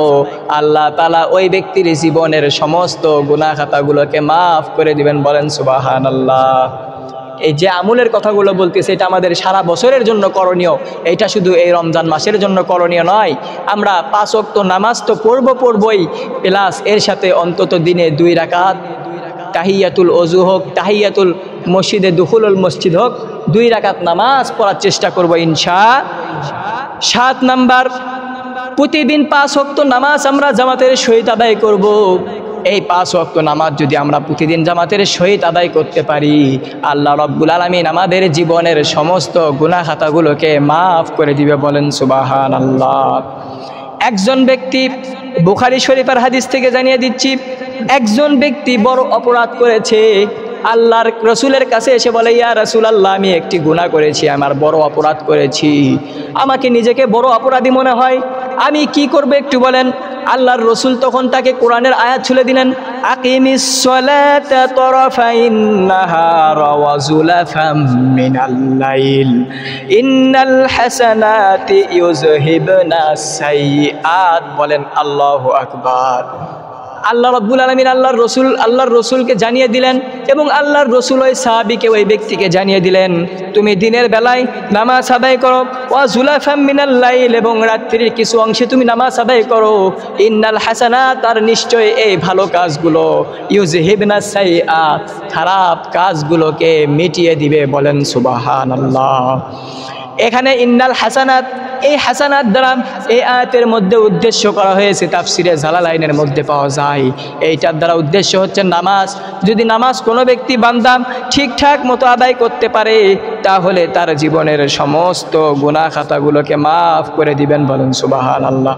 Speaker 1: আল্লাহ তাআলা ওই ব্যক্তির জীবনের সমস্ত গুনাহ খাতাগুলোকে মাফ করে দিবেন, বলেন সুবহানাল্লাহ। এই যে আমলের কথাগুলো বলতেছে, এটা আমাদের সারা বছরের জন্য করণীয়, এটা শুধু এই রমজান মাসের জন্য করণীয় নয়। আমরা 5 ওয়াক্ত নামাজ তো পড়বই, প্লাস এর সাথে অন্তত দিনে 2 রাকাত তাহিয়াতুল ওযু হোক, তাহিয়াতুল মসজিদে দুখুলুল মসজিদ হোক, 2 রাকাত নামাজ পড়ার চেষ্টা করব ইনশাআল্লাহ। 7 নাম্বার, প্রতিদিন 5 ওয়াক্ত নামাজ আমরা জামাতের সহিত আদায় করব। এই 5 ওয়াক্ত নামাজ যদি আমরা প্রতিদিন জামাতের সহিত আদায় করতে পারি, আল্লাহ রাব্বুল আলামিন আমাদের জীবনের সমস্ত গুনাহ খাতাগুলোকে মাফ করে দিবে, বলেন সুবহানাল্লাহ। একজন ব্যক্তি, বুখারী শরীফের হাদিস থেকে জানিয়ে দিচ্ছি, একজন ব্যক্তি বড় অপরাধ করেছে, আল্লাহর রাসূলের কাছে এসে বলে, ইয়া রাসূলুল্লাহ, আমি একটি গুনাহ করেছি, আমার বড় অপরাধ করেছি, আমাকে নিজেকে বড় অপরাধী মনে হয়, আমি কি করব একটু বলেন। আল্লাহর রাসূল তখন তাকে কোরআনের আয়াত ছুলে দিলেন, আকিমিস সালাতা তারাফাইন নাহার ওয়া যুলাফাম মিনাল লাইল ইন্নাল হাসানাতি ইউযহিবনাস সাইয়্যাত, বলেন আল্লাহু আকবার। আল্লাহ রাব্বুল আলামিন আল্লাহর রাসূলকে জানিয়ে দিলেন, এবং আল্লাহর রাসূল ওই সাহাবীকে, ওই ব্যক্তিকে জানিয়ে দিলেন, তুমি দিনের বেলায় নামাজ আদায় করো, ওয়া যুলাফাম মিনাল লাইল, এবং রাত্রির কিছু অংশে তুমি নামাজ আদায় করো, ইন্নাল হাসানাত, আর নিশ্চয় এই ভালো কাজগুলো, ইউযহিবনাস সাইয়্যাত, খারাপ কাজগুলোকে মিটিয়ে দিবে, বলেন সুবহানাল্লাহ। এখানে ইন্নাল হাসানাত, এই হাসানাত দ্বারা এই আয়াতের মধ্যে উদ্দেশ্য করা হয়েছে, তাফসিরে জালালাইনের মধ্যে পাওয়া যায়। এইটার দ্বারা উদ্দেশ্য হচ্ছে নামাজ। যদি নামাজ কোনো ব্যক্তি বান্দা ঠিকঠাক মতো আদায় করতে পারে, তাহলে তার জীবনের সমস্ত গুনাহ খাতাগুলোকে মাফ করে দিবেন, বলেন সুবহানাল্লাহ।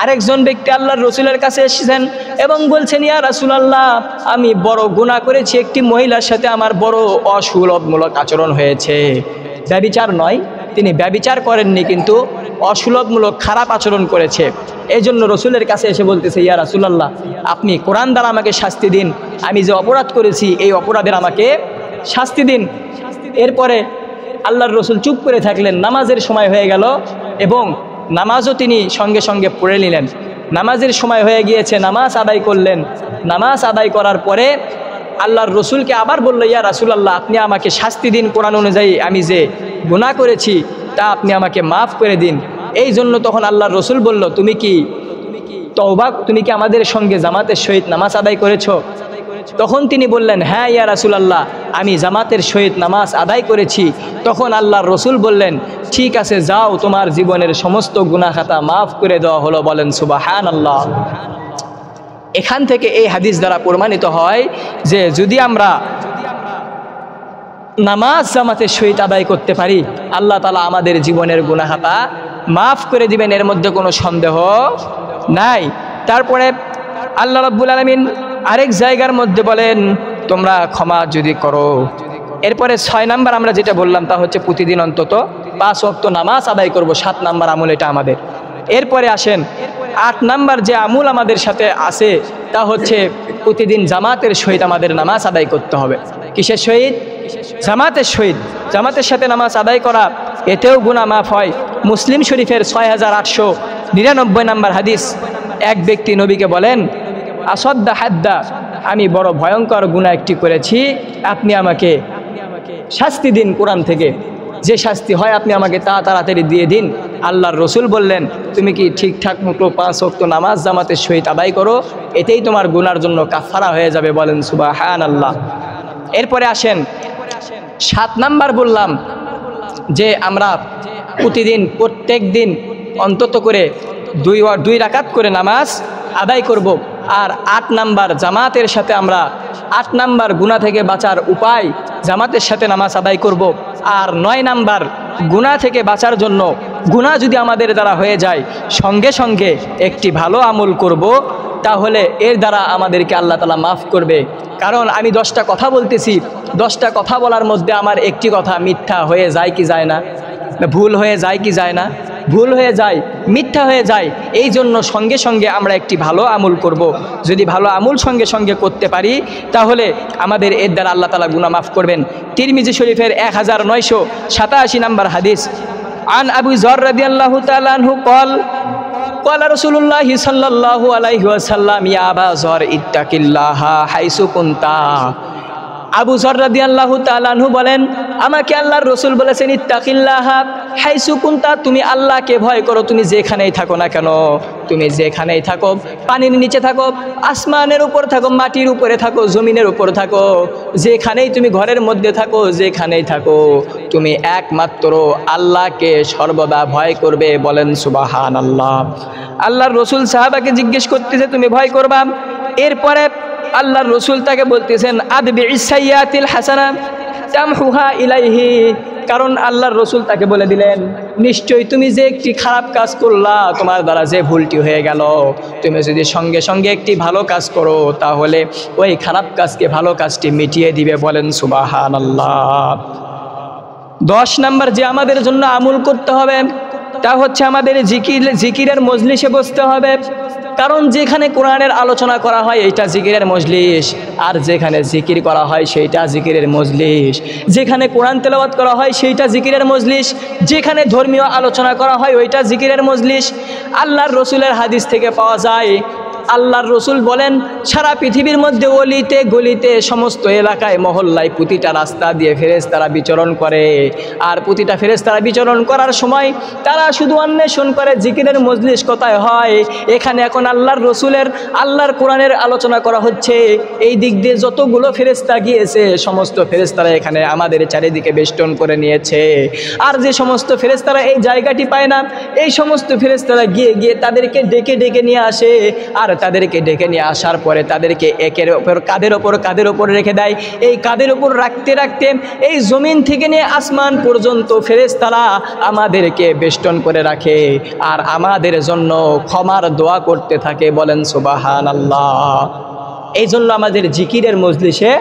Speaker 1: আরেকজন ব্যক্তি আল্লাহর রসুলের কাছে এসেছেন এবং বলছেন, ইয়া রাসূলুল্লাহ, আমি বড় গুনাহ করেছি, একটি মহিলার সাথে আমার বড় অসুলভমূলক আচরণ হয়েছে। ব্যভিচার নয়, তিনি ব্যভিচার করেননি, কিন্তু অসুলভমূলক খারাপ আচরণ করেছে। এই জন্য রসুলের কাছে এসে বলতেছে, ইয়া রাসূলুল্লাহ, আপনি কোরআন দ্বারা আমাকে শাস্তি দিন, আমি যে অপরাধ করেছি এই অপরাধের আমাকে শাস্তি দিন। এরপরে আল্লাহর রসুল চুপ করে থাকলেন। নামাজের সময় হয়ে গেল এবং নামাজও তিনি সঙ্গে সঙ্গে পড়ে নিলেন। নামাজের সময় হয়ে গিয়েছে, নামাজ আদায় করলেন। নামাজ আদায় করার পরে আল্লাহর রসুলকে আবার বলল, ইয়া রাসূলুল্লাহ, আপনি আমাকে শাস্তি দিন, কোরআন অনুযায়ী আমি যে গুনাহ করেছি তা আপনি আমাকে মাফ করে দিন। এই জন্য তখন আল্লাহর রসুল বলল, তুমি কি তওবা, তুমি কি আমাদের সঙ্গে জামাতের সহিত নামাজ আদায় করেছ? তখন তিনি বললেন, হ্যাঁ ইয়া রাসূলুল্লাহ, আমি জামাতের সহিত নামাজ আদায় করেছি। তখন আল্লাহর রসুল বললেন, ঠিক আছে, যাও, তোমার জীবনের সমস্ত গুনাহ খাতা মাফ করে দেওয়া হলো, বলেন সুবহানাল্লাহ। এখান থেকে এই হাদিস দ্বারা প্রমাণিত হয় যে যদি আমরা নামাজ জামাতের সহিত আদায় করতে পারি, আল্লাহ তাআলা আমাদের জীবনের গুনাহ খাতা মাফ করে দিবেন, এর মধ্যে কোনো সন্দেহ নাই। তারপরে আল্লাহ রাব্বুল আলামিন আরেক জায়গার মধ্যে বলেন, তোমরা ক্ষমা যদি করো। এরপরে 6 নাম্বার আমরা যেটা বললাম তা হচ্ছে প্রতিদিন অন্তত 5 ওয়াক্ত নামাজ আদায় করব, 7 নাম্বার আমল এটা আমাদের। এরপরে আসেন 8 নাম্বার যে আমল আমাদের সাথে আছে তা হচ্ছে প্রতিদিন জামাতের সহিত আমাদের নামাজ আদায় করতে হবে। কিসের সহিত? জামাতের সহিত। জামাতের সাথে নামাজ আদায় করা, এতেও গুনাহ মাফ হয়। মুসলিম শরীফের 6899 নাম্বার হাদিস, এক ব্যক্তি নবীকে বলেন, আসাদ্দা হাদ্দা, আমি বড় ভয়ঙ্কর গুনাহ একটি করেছি, আপনি আমাকে শাস্তি দিন কোরআন থেকে, যে শাস্তি হয় আপনি আমাকে তা তাড়াতাড়ি দিয়ে দিন। আল্লাহর রসুল বললেন, তুমি কি ঠিকঠাক মতো 5 ওয়াক্ত নামাজ জামাতের সহিত আদায় করো, এতেই তোমার গুনার জন্য কাফারা হয়ে যাবে, বলেন সুবহানাল্লাহ। এরপরে আসেন 7 নাম্বার বললাম যে আমরা প্রতিদিন প্রত্যেক দিন অন্তত করে 2 রাকাত করে নামাজ আদায় করব। আর 8 নাম্বার জামাতের সাথে আমরা 8 নাম্বার গুনাহ থেকে বাঁচার উপায়, জামাতের সাথে নামাজ আদায় করব। আর 9 নাম্বার গুনাহ থেকে বাঁচার জন্য, গুনাহ যদি আমাদের দ্বারা হয়ে যায়, সঙ্গে সঙ্গে একটি ভালো আমল করব, তাহলে এর দ্বারা আমাদেরকে আল্লাহ তাআলা মাফ করবে। কারণ আমি 10টা কথা বলতেছি, 10টা কথা বলার মধ্যে আমার একটি কথা মিথ্যা হয়ে যায় কি যায় না? ভুল হয়ে যায় কি যায় না? ভুল হয়ে যায়, মিথ্যা হয়ে যায়। এই জন্য সঙ্গে সঙ্গে আমরা একটি ভালো আমল করব। যদি ভালো আমল সঙ্গে সঙ্গে করতে পারি, তাহলে আমাদের এর দ্বারা আল্লাহ তাআলা গুনাহ মাফ করবেন। তিরমিজি শরীফের 1987 নাম্বার হাদিস, আন আবু যর রাদিয়াল্লাহু তাআলা আনহু قال قال رسول الله صلى الله عليه وسلم يا أبا ذر اتق الله حيث كنت। আবু যর রাদিয়াল্লাহু তাআলা আনহু বলেন, আমাকে আল্লাহর রাসূল বলেছেন, ইত্তাকিল্লাহ হাইসু কুনতা, তুমি আল্লাহকে ভয় করো, তুমি যেখানেই থাকো না কেন, তুমি যেখানেই থাকো, পানির নিচে থাকো, আসমানের উপর থাকো, মাটির উপরে থাকো, জমিনের উপর থাকো, যেখানেই তুমি ঘরের মধ্যে থাকো, যেখানেই থাকো, তুমি একমাত্র আল্লাহকে সর্বদা ভয় করবে, বলেন সুবহানাল্লাহ। আল্লাহর রাসূল সাহাবাকে জিজ্ঞেস করতেছে, তুমি ভয় করবা? এরপরে আল্লাহর রসুল তাকে বলতেছেন, আদবিইস সাইয়্যাতিল হাসানা তামহুহা ইলাইহি, কারণ আল্লাহর রসুল তাকে বলে দিলেন, নিশ্চয়ই তুমি যে একটি খারাপ কাজ করলা, তোমার দ্বারা যে ভুলটি হয়ে গেল, তুমি যদি সঙ্গে সঙ্গে একটি ভালো কাজ করো, তাহলে ওই খারাপ কাজকে ভালো কাজটি মিটিয়ে দিবে, বলেন সুবহানাল্লাহ। 10 নাম্বার যে আমাদের জন্য আমল করতে হবে তা হচ্ছে আমাদের জিকিরের মজলিসে বসতে হবে। কারণ যেখানে কোরআনের আলোচনা করা হয় এইটা জিকিরের মজলিস, আর যেখানে জিকির করা হয় সেইটা জিকিরের মজলিস। যেখানে কোরআন তেলাওয়াত করা হয় সেইটা জিকিরের মজলিস, যেখানে ধর্মীয় আলোচনা করা হয় ওইটা জিকিরের মজলিস। আল্লাহর রসুলের হাদিস থেকে পাওয়া যায়, আল্লাহর রসুল বলেন সারা পৃথিবীর মধ্যে অলিতে গলিতে সমস্ত এলাকায় মহল্লায় প্রতিটা রাস্তা দিয়ে ফেরেশতারা বিচরণ করে। আর প্রতিটা ফেরেশতারা বিচরণ করার সময় তারা শুধু অন্বেষণ করে জিকিরের মজলিস কোথায় হয়। এখানে এখন আল্লাহর রসুলের আল্লাহর কোরআনের আলোচনা করা হচ্ছে, এই দিক দিয়ে যতগুলো ফেরেশতা গিয়েছে সমস্ত ফেরেশতারা এখানে আমাদের চারিদিকে বেষ্টন করে নিয়েছে। আর যে সমস্ত ফেরেশতারা এই জায়গাটি পায় না, এই সমস্ত ফেরেশতারা গিয়ে গিয়ে তাদেরকে ডেকে ডেকে নিয়ে আসে। আর তাদেরকে ডেকে নিয়ে আসার পরে তাদেরকে একের ওপর কাঁধের ওপর রেখে দেয়। এই কাঁধের ওপর রাখতে রাখতে এই জমিন থেকে নিয়ে আসমান পর্যন্ত ফেরেশতারা আমাদেরকে বেষ্টন করে রাখে আর আমাদের জন্য ক্ষমার দোয়া করতে থাকে। বলেন সুবহানাল্লাহ। এই জন্য আমাদের জিকিরের মজলিসে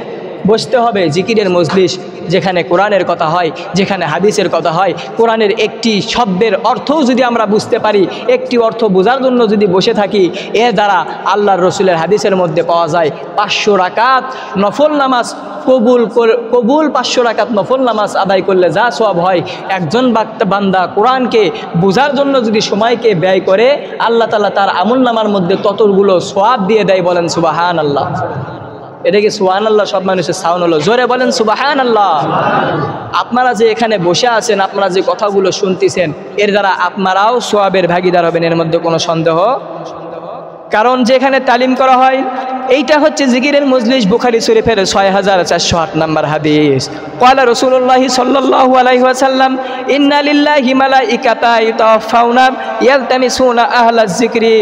Speaker 1: বসতে হবে। জিকিরের মজলিস যেখানে কোরআনের কথা হয়, যেখানে হাদিসের কথা হয়, কোরআনের একটি শব্দের অর্থও যদি আমরা বুঝতে পারি, একটি অর্থ বোঝার জন্য যদি বসে থাকি, এর দ্বারা আল্লাহর রসুলের হাদিসের মধ্যে পাওয়া যায় 500 রাকাত নফল নামাজ কবুল 500 রাকাত নফল নামাজ আদায় করলে যা সওয়াব হয়, একজন বান্দা কোরআনকে বোঝার জন্য যদি সময়কে ব্যয় করে আল্লাহ তাআলা তার আমলনামার মধ্যে ততগুলো সওয়াব দিয়ে দেয়। বলেন সুবহানাল্লাহ। এটা কি সুবহানাল্লাহ সব মানুষের সাউন্ড হলো? জোরে বলেন সুবহানাল্লাহ। আপনারা যে এখানে বসে আছেন, আপনারা যে কথাগুলো শুনতেছেন, এর দ্বারা আপনারাও সওয়াবের ভাগিদার হবেন, এর মধ্যে কোনো সন্দেহ। কারণ যেখানে তালিম করা হয় এইটা হচ্ছে জিকিরের মজলিস। বুখারী শরীফের 6408 নম্বর হাদিস। ক্বালা রাসূলুল্লাহি সাল্লাল্লাহু আলাইহি ওয়াসাল্লাম ইন্না লিল্লাহি মালাইকাতা ইয়াতাওয়াফাউনা ইয়ালতামিসুনা আহলাজ যিকরি।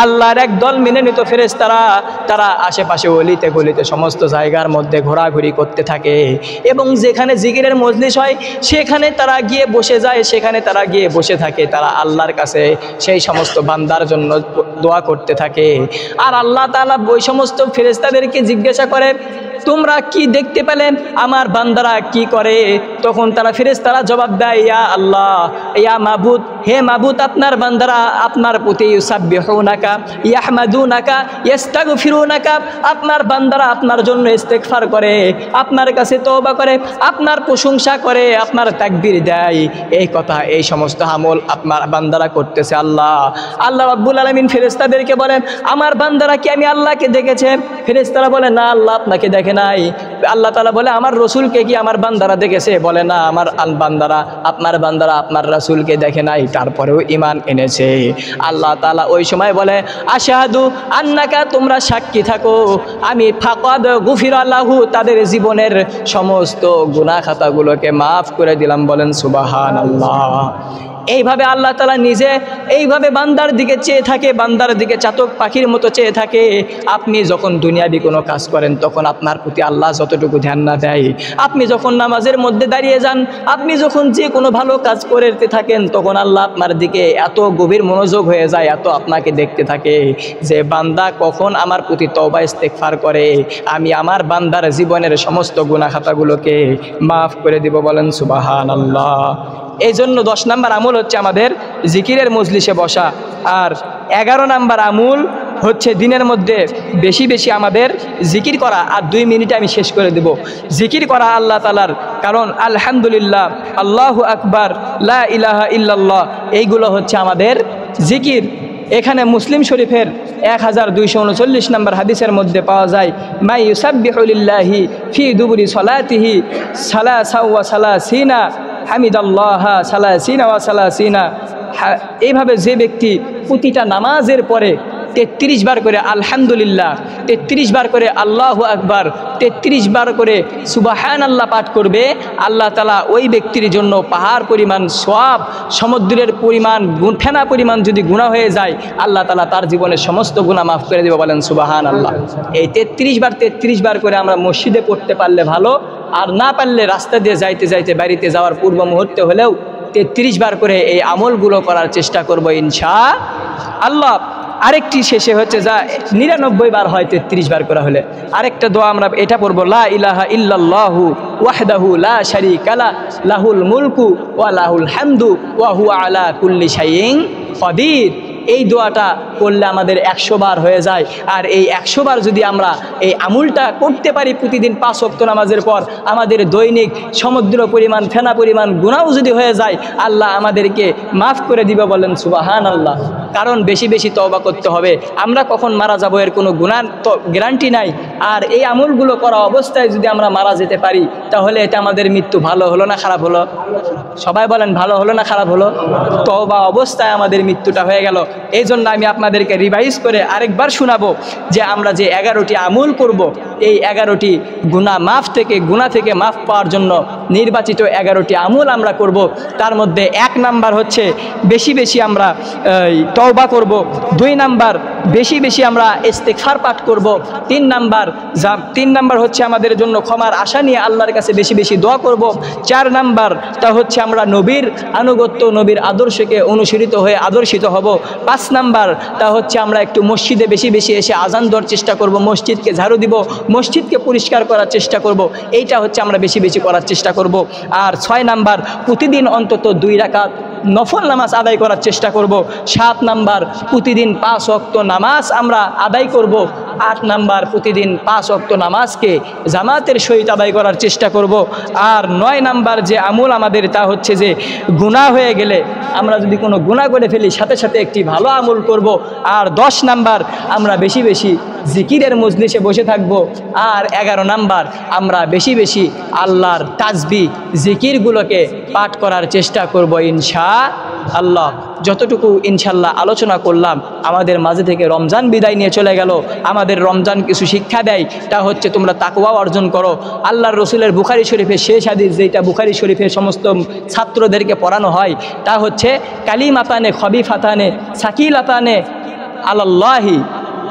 Speaker 1: আল্লাহর একদল মনোনীত ফেরেশতারা তারা আশেপাশে অলিতে গলিতে সমস্ত জায়গার মধ্যে ঘোরাঘুরি করতে থাকে এবং যেখানে জিকিরের মজলিস হয় সেখানে তারা গিয়ে বসে যায়, সেখানে তারা গিয়ে বসে থাকে। তারা আল্লাহর কাছে সেই সমস্ত বান্দার জন্য দোয়া করতে থাকে। আর আল্লাহ তাআলা ওই সমস্ত ফেরেশতাদেরকে জিজ্ঞাসা করে, তোমরা কি দেখতে পেলে আমার বান্দারা কি করে? তখন তারা ফেরেশতারা জবাব দেয়, ইয়া আল্লাহ, ইয়া মাবুদ, হে মাবুদ, আপনার বান্দারা আপনার প্রতি ইউসাব্বিহুনাকা ইয়াহমাদুনাকা ইস্তাগফিরুনাকা, আপনার বান্দারা আপনার জন্য ইস্তেগফার করে, আপনার কাছে তওবা করে, আপনার প্রশংসা করে, আপনার তাকবীর দেয়। এই কথা, এই সমস্ত আমল আপনার বান্দারা করতেছে। আল্লাহ রাব্বুল আলামিন ফেরেশতাদেরকে বলেন, আমার বান্দারা কি আমি আল্লাহকে দেখেছে? ফেরেশতারা বলে, না, আল্লাহ আপনাকে দেখে নাই। আল্লাহ তাআলা বলে, আমার রসুলকে কি আমার বান্দারা দেখেছে? বলে, না, আমার আপনার বান্দারা আপনার রাসূলকে দেখে নাই, তারপরেও ঈমান এনেছে। আল্লাহ তাআলা ওই সময় বলে, আশহাদু আন্নাকা, তোমরা সাক্ষী থাকো, আমি ফাকাদ গুফিরা লাহু, তাদের জীবনের সমস্ত গুনাহ খাতাগুলোকে মাফ করে দিলাম। বলেন সুবহানাল্লাহ। এইভাবে আল্লাহ তাআলা নিজে এইভাবে বান্দার দিকে চেয়ে থাকে, বান্দার দিকে চাতক পাখির মতো চেয়ে থাকে। আপনি যখন দুনিয়াবি কোনো কাজ করেন তখন আপনার প্রতি আল্লাহ যতটুকু ধ্যান না দেয়, আপনি যখন নামাজের মধ্যে দাঁড়িয়ে যান, আপনি যখন যে কোনো ভালো কাজ করতে থাকেন, তখন আল্লাহ আপনার দিকে এত গভীর মনোযোগ হয়ে যায়, এত আপনাকে দেখতে থাকে যে বান্দা কখন আমার প্রতি তওবা ইস্তেগফার করে, আমি আমার বান্দার জীবনের সমস্ত গুনাহ খাতাগুলোকে মাফ করে দিব। বলেন সুবহানাল্লাহ। এই জন্য 10 নম্বর আমল হচ্ছে আমাদের জিকিরের মজলিসে বসা। আর 11 নম্বর আমল হচ্ছে দিনের মধ্যে বেশি বেশি আমাদের জিকির করা। আর 2 মিনিটে আমি শেষ করে দেব। জিকির করা আল্লাহ তাআলার, কারণ আলহামদুলিল্লাহ, আল্লাহু আকবার, লা ইলাহা ইল্লাল্লাহ, এইগুলো হচ্ছে আমাদের জিকির। এখানে মুসলিম শরীফের 1239 নম্বর হাদিসের মধ্যে পাওয়া যায়, মাই ইউসাব্বিহু লিল্লাহি ফি দুবুরি সলাতিহি সালাসা ওয়া সালাসিনা হামিদাল্লাহ সালাসিনা ওয়া সালাসিনা। এইভাবে যে ব্যক্তি প্রতিটা নামাজের পরে 33 বার করে আলহামদুলিল্লাহ, 33 বার করে আল্লাহু আকবার, 33 বার করে সুবহানাল্লাহ পাঠ করবে, আল্লাহ তাআলা ওই ব্যক্তির জন্য পাহাড় পরিমাণ সওয়াব, সমুদ্রের পরিমাণ ফেনা পরিমাণ যদি গুনাহ হয়ে যায়, আল্লাহ তাআলা তার জীবনের সমস্ত গুনাহ মাফ করে দেবে। বলেন সুবহানাল্লাহ। এই 33 বার করে আমরা মসজিদে পড়তে পারলে ভালো, আর না পারলে রাস্তা দিয়ে যাইতে যাইতে বাড়িতে যাওয়ার পূর্ব মুহূর্তে হলেও 33 বার করে এই আমলগুলো করার চেষ্টা করব ইনশাআল্লাহ। আরেকটি শেষে হচ্ছে যা 99 বার হয় 33 বার করা হলে, আরেকটা দোয়া আমরা এটা পড়ব, লা ইলাহা ইল্লাল্লাহু ওয়াহদাহু লা শারীকা লা লাহুল মুলকু ওয়া লাহুল হামদু ওয়া হুয়া আলা কুল্লি শাইইন কাদির। এই দোয়াটা করলে আমাদের 100 বার হয়ে যায়। আর এই 100 বার যদি আমরা এই আমলটা করতে পারি প্রতিদিন 5 ওয়াক্ত নামাজের পর, আমাদের দৈনিক সমুদ্র পরিমাণ ফেনা পরিমাণ গুনাহ যদি হয়ে যায়, আল্লাহ আমাদেরকে মাফ করে দিবে। বলেন সুবহানাল্লাহ। কারণ বেশি বেশি তওবা করতে হবে। আমরা কখন মারা যাব এর কোনো গুনার তো গ্যারান্টি নাই। আর এই আমলগুলো করা অবস্থায় যদি আমরা মারা যেতে পারি, তাহলে এটা আমাদের মৃত্যু ভালো হলো না খারাপ হলো? সবাই বলেন ভালো হলো না খারাপ হলো? তওবা অবস্থায় আমাদের মৃত্যুটা হয়ে গেল। এই জন্য আমি আপনাদেরকে রিভাইজ করে আরেকবার শোনাবো যে আমরা যে 11টি আমল করব, এই 11টি গুনাহ থেকে মাফ পাওয়ার জন্য নির্বাচিত 11টি আমল আমরা করব। তার মধ্যে 1 নাম্বার হচ্ছে বেশি বেশি আমরা তওবা করব। 2 নাম্বার বেশি বেশি আমরা ইস্তিগফার পাঠ করব। 3 নাম্বার হচ্ছে আমাদের জন্য ক্ষমার আশা নিয়ে আল্লাহর কাছে বেশি বেশি দোয়া করব। 4 নাম্বারটা হচ্ছে আমরা নবীর আনুগত্য, নবীর আদর্শকে অনুসরিত হয়ে আদর্শিত হব। 5 নাম্বারটা হচ্ছে আমরা একটু মসজিদে বেশি বেশি এসে আজান দেওয়ার চেষ্টা করব, মসজিদকে ঝাড়ু দিব, মসজিদকে পরিষ্কার করার চেষ্টা করব। এইটা হচ্ছে আমরা বেশি বেশি করার চেষ্টা করব। আর 6 নাম্বার প্রতিদিন অন্তত 2 রাকাত নফল নামাজ আদায় করার চেষ্টা করব। 7 নাম্বার প্রতিদিন 5 ওয়াক্ত নামাজ আমরা আদায় করব। 8 নাম্বার প্রতিদিন 5 ওয়াক্ত নামাজকে জামাতের সহিত আদায় করার চেষ্টা করব। আর 9 নাম্বার যে আমল আমাদের, তা হচ্ছে যে গুনাহ হয়ে গেলে, আমরা যদি কোনো গুনাহ করে ফেলি, সাথে সাথে একটি ভালো আমল করব। আর 10 নাম্বার আমরা বেশি বেশি জিকিরের মজলিসে বসে থাকব। আর 11 নাম্বার আমরা বেশি বেশি আল্লাহর তাসবিহ জিকিরগুলোকে পাঠ করার চেষ্টা করব ইনশাআল্লাহ। যতটুকু ইনশাআল্লাহ আলোচনা করলাম, আমাদের মাঝে থেকে রমজান বিদায় নিয়ে চলে গেল। আমাদের রমজান কিছু শিক্ষা দেয়, তা হচ্ছে তোমরা তাকওয়া অর্জন করো। আল্লাহর রসুলের বুখারী শরীফের শেষ হাদিস, যেটা বুখারী শরীফের সমস্ত ছাত্রদেরকে পড়ানো হয়, তা হচ্ছে কালিমাতানে খবিফাতানে সাকিলাতানে আলাল্লাহি,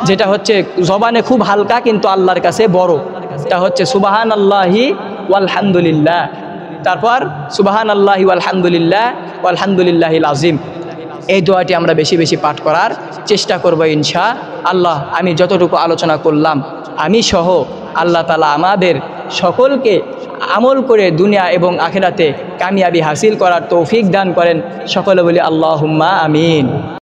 Speaker 1: যেটা হচ্ছে জবানে খুব হালকা কিন্তু আল্লাহর কাছে বড়। তা হচ্ছে সুবহানাল্লাহি ওয়ালহামদুলিল্লাহ, তারপর সুবহানাল্লাহি ওয়ালহামদুলিল্লাহ ওয়ালহামদুলিল্লাহিল আযীম। এই দোয়াটি আমরা বেশি বেশি পাঠ করার চেষ্টা করব ইনশাআল্লাহ। আমি যতটুকু আলোচনা করলাম, আমি সহ আল্লাহ তাআলা আমাদের সকলকে আমল করে দুনিয়া এবং আখিরাতে কামিয়াবি হাসিল করার তৌফিক দান করেন। সকলে বলি আল্লাহুম্মা আমিন।